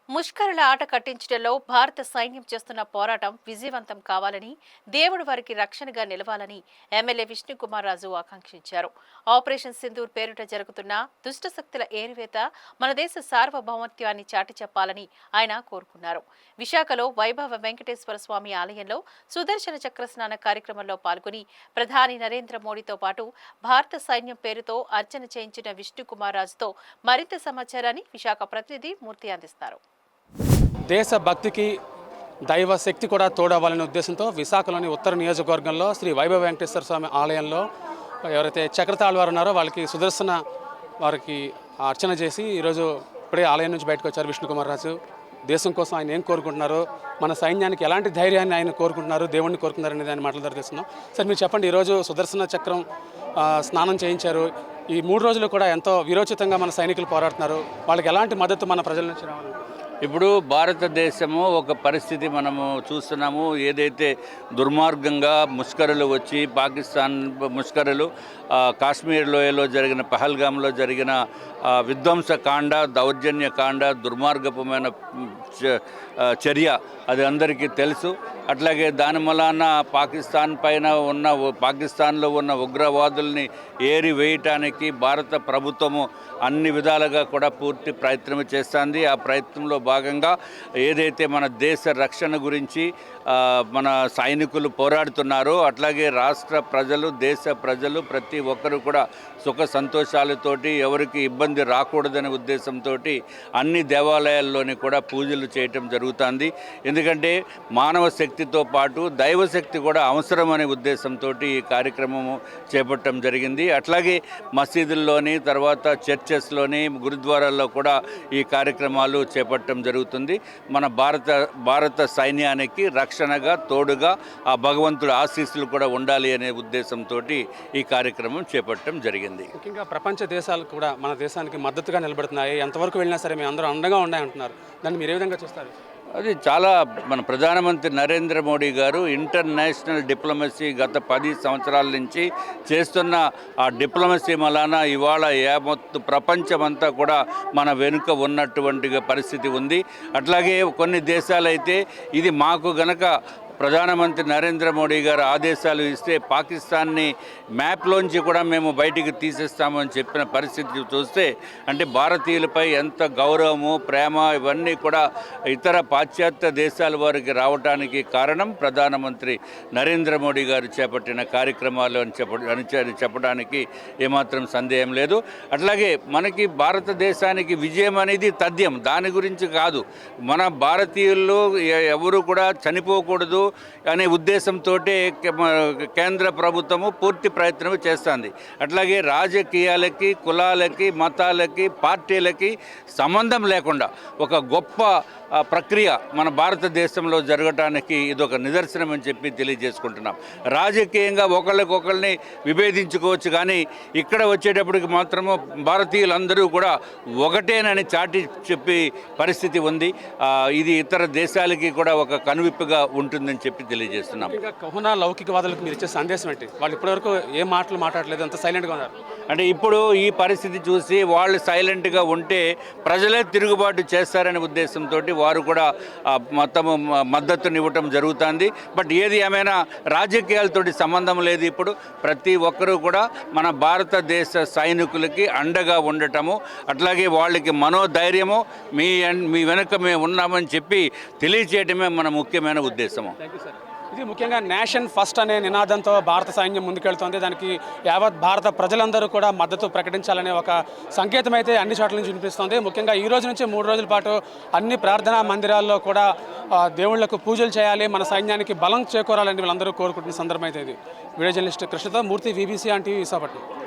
ముష్కరుల ఆట కట్టించడంలో భారత సైన్యం చేస్తున్న పోరాటం విజయవంతం కావాలని దేవుడు వారికి రక్షణగా నిలవాలని ఎమ్మెల్యే విష్ణుకుమార్ రాజు ఆకాంక్షించారు. ఆపరేషన్ సింధూర్ పేరుట జరుగుతున్న దుష్టశక్తుల ఏరివేత మన దేశ సార్వభౌమత్వాన్ని చాటి చెప్పాలని ఆయన కోరుకున్నారు. విశాఖలో వైభవ వెంకటేశ్వర స్వామి ఆలయంలో సుదర్శన చక్ర స్నాన కార్యక్రమంలో పాల్గొని ప్రధాని నరేంద్ర మోడీతో పాటు భారత సైన్యం పేరుతో అర్చన చేయించిన విష్ణుకుమార్ రాజుతో మరింత సమాచారాన్ని విశాఖ ప్రతినిధి మూర్తి అందిస్తారు. దేశభక్తికి దైవ శక్తి కూడా తోడవ్వాలనే ఉద్దేశంతో విశాఖలోని ఉత్తర నియోజకవర్గంలో శ్రీ వైభవ వెంకటేశ్వర స్వామి ఆలయంలో ఎవరైతే చక్రతాళ్ ఉన్నారో వాళ్ళకి సుదర్శన వారికి అర్చన చేసి ఈరోజు ఇప్పుడే ఆలయం నుంచి బయటకు వచ్చారు విష్ణుకుమార్ రాజు. దేశం కోసం ఆయన ఏం కోరుకుంటున్నారు, మన సైన్యానికి ఎలాంటి ధైర్యాన్ని ఆయన కోరుకుంటున్నారు, దేవుణ్ణి కోరుకుంటున్నారు అనేది ఆయన మాటల ద్వారా తెలుస్తున్నాం. సార్ మీరు చెప్పండి, ఈరోజు సుదర్శన చక్రం స్నానం చేయించారు. ఈ 3 రోజులు కూడా ఎంతో వీరోచితంగా మన సైనికులు పోరాడుతున్నారు. వాళ్ళకి ఎలాంటి మద్దతు మన ప్రజల నుంచి రావాలి? ఇప్పుడు భారతదేశము ఒక పరిస్థితి మనము చూస్తున్నాము. ఏదైతే దుర్మార్గంగా ముష్కరులు వచ్చి పాకిస్తాన్ ముష్కరులు కాశ్మీర్ లోయలో జరిగిన పహల్గామ్లో జరిగిన విధ్వంసకాండ, దౌర్జన్యకాండ, దుర్మార్గపమైన చర్య అది అందరికీ తెలుసు. అట్లాగే దాని వలన పాకిస్తాన్లో ఉన్న ఉగ్రవాదుల్ని ఏరివేయటానికి భారత ప్రభుత్వము అన్ని విధాలుగా కూడా పూర్తి ప్రయత్నం చేస్తుంది. ఆ ప్రయత్నంలో భాగంగా ఏదైతే మన దేశ రక్షణ గురించి మన సైనికులు పోరాడుతున్నారో అట్లాగే రాష్ట్ర ప్రజలు, దేశ ప్రజలు ప్రతి ఒక్కరు కూడా సుఖ సంతోషాలతోటి ఎవరికి ఇబ్బంది రాకూడదనే ఉద్దేశంతో అన్ని దేవాలయాల్లోని కూడా పూజలు చేయటం జరుగుతుంది. ఎందుకంటే మానవ శక్తితో పాటు దైవశక్తి కూడా అవసరమనే ఉద్దేశంతో ఈ కార్యక్రమము చేపట్టడం జరిగింది. అట్లాగే మసీదుల్లోని, తర్వాత చర్చెస్లోని, గురుద్వారాల్లో కూడా ఈ కార్యక్రమాలు చేపట్టడం జరుగుతుంది. మన భారత సైన్యానికి రక్షణగా తోడుగా ఆ భగవంతుడి ఆశీస్సులు కూడా ఉండాలి అనే ఉద్దేశంతో ఈ కార్యక్రమం చేపట్టడం జరిగింది. ముఖ్యంగా ప్రపంచ దేశాలు కూడా మన దేశానికి మద్దతుగా నిలబడుతున్నాయి. ఎంతవరకు వెళ్ళినా సరే మేము అందరూ అండగా ఉన్నాయంటున్నారు. దాన్ని మీరు ఏ విధంగా చూస్తారు? అది చాలా మన ప్రధానమంత్రి నరేంద్ర మోడీ గారు ఇంటర్నేషనల్ డిప్లొమసీ గత 10 సంవత్సరాల నుంచి చేస్తున్న ఆ డిప్లొమసీ వలన ఇవాళ యావత్తు ప్రపంచమంతా కూడా మన వెనుక ఉన్నటువంటి పరిస్థితి ఉంది. అట్లాగే కొన్ని దేశాలైతే ఇది మాకు గనక ప్రధానమంత్రి నరేంద్ర మోడీ గారు ఆదేశాలు ఇస్తే పాకిస్తాన్ని మ్యాప్లోంచి కూడా మేము బయటికి తీసేస్తామని చెప్పిన పరిస్థితి చూస్తే అంటే భారతీయులపై ఎంత గౌరవము, ప్రేమ ఇవన్నీ కూడా ఇతర పాశ్చాత్య దేశాల వారికి రావడానికి కారణం ప్రధానమంత్రి నరేంద్ర మోడీ గారు చేపట్టిన కార్యక్రమాలు అని చెప్పడానికి ఏమాత్రం సందేహం లేదు. అట్లాగే మనకి భారతదేశానికి విజయం అనేది తథ్యం, దాని గురించి కాదు. మన భారతీయుల్లో ఎవరు కూడా చనిపోకూడదు అనే ఉద్దేశంతో కేంద్ర ప్రభుత్వము పూర్తి ప్రయత్నం చేస్తుంది. అట్లాగే రాజకీయాలకి, కులాలకి, మతాలకి, పార్టీలకి సంబంధం లేకుండా ఒక గొప్ప ప్రక్రియ మన భారతదేశంలో జరగటానికి ఇదొక నిదర్శనం అని చెప్పి తెలియజేసుకుంటున్నాం. రాజకీయంగా ఒకళ్ళని విభేదించుకోవచ్చు, కానీ ఇక్కడ వచ్చేటప్పటికి మాత్రము భారతీయులందరూ కూడా ఒకటేనని చాటి చెప్పి పరిస్థితి ఉంది. ఇది ఇతర దేశాలకి కూడా ఒక కనువిప్పుగా ఉంటుందని చెప్పి తెలియజేస్తున్నాం. ఇంకా కహునా లౌకికవాదులకు మీరు ఇచ్చే సందేశం ఏంటి? వాళ్ళు ఇప్పటివరకు ఏ మాటలు మాట్లాడలేదు, అంత సైలెంట్గా ఉన్నారు. అంటే ఇప్పుడు ఈ పరిస్థితి చూసి వాళ్ళు సైలెంట్గా ఉంటే ప్రజలే తిరుగుబాటు చేస్తారనే ఉద్దేశంతో వారు కూడా మొత్తము మద్దతునివ్వటం జరుగుతుంది. బట్ ఏది ఏమైనా రాజకీయాలతోటి సంబంధం లేదు. ఇప్పుడు ప్రతి ఒక్కరూ కూడా మన భారతదేశ సైనికులకి అండగా ఉండటము, అట్లాగే వాళ్ళకి మనోధైర్యము, మీ వెనుక మేము ఉన్నామని చెప్పి తెలియచేయటమే మన ముఖ్యమైన ఉద్దేశము. ఇది ముఖ్యంగా నేషన్ ఫస్ట్ అనే నినాదంతో భారత సైన్యం ముందుకెళ్తోంది. దానికి యావత్ భారత ప్రజలందరూ కూడా మద్దతు ప్రకటించాలనే ఒక సంకేతం అయితే అన్ని చోట్ల నుంచి వినిపిస్తోంది. ముఖ్యంగా ఈ రోజు నుంచి 3 రోజుల పాటు అన్ని ప్రార్థనా మందిరాల్లో కూడా దేవుళ్లకు పూజలు చేయాలి, మన సైన్యానికి బలం చేకూరాలని వీళ్ళందరూ కోరుకుంటున్న సందర్భం అయితే ఇది. వీడియో జర్నలిస్ట్ కృష్ణతో మూర్తి, VBC టీవీ, విశాఖపట్నం.